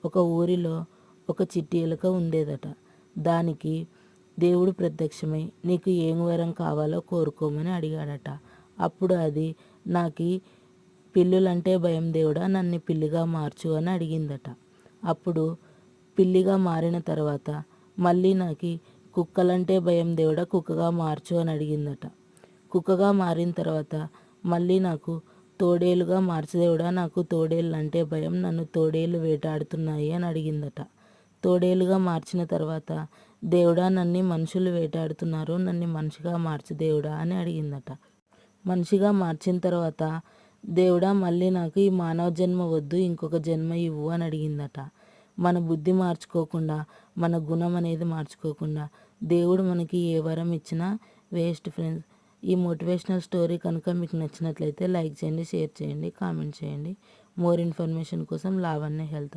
ఒక ఊరిలో ఒక చిట్టి ఎలుక ఉండేదట. దానికి దేవుడు ప్రత్యక్షమై నీకు ఏం వరం కావాలో కోరుకోమని అడిగాడట. అప్పుడు అది నాకు పిల్లులంటే భయం దేవుడా, నన్ను పిల్లిగా మార్చు అని అడిగిందట. అప్పుడు పిల్లిగా మారిన తర్వాత మళ్ళీ నాకు కుక్కలంటే భయం దేవుడా, కుక్కగా మార్చు అని అడిగిందట. కుక్కగా మారిన తర్వాత మళ్ళీ నాకు తోడేలుగా మార్చు దేవుడా, నాకు తోడేళ్ళు అంటే భయం, నన్ను తోడేళ్ళు వేటాడుతున్నాయి అని అడిగిందట. తోడేలుగా మార్చిన తర్వాత దేవుడా, నన్ను మనుషులు వేటాడుతున్నారు, నన్ను మనిషిగా మార్చు దేవుడా అని అడిగిందట. మనిషిగా మార్చిన తర్వాత దేవుడా, మళ్ళీ నాకు ఈ మానవ జన్మ వద్దు, ఇంకొక జన్మ ఇవ్వు అని అడిగిందట. మన బుద్ధి మార్చుకోకుండా, మన గుణం అనేది మార్చుకోకుండా దేవుడు మనకి ఏ వరం ఇచ్చినా వేస్ట్ ఫ్రెండ్స్. ఈ మోటివేషనల్ స్టోరీ కనుక మీకు నచ్చినట్లయితే లైక్ చేయండి, షేర్ చేయండి, కామెంట్ చేయండి. మోర్ ఇన్ఫర్మేషన్ కోసం లావణ్య హెల్త్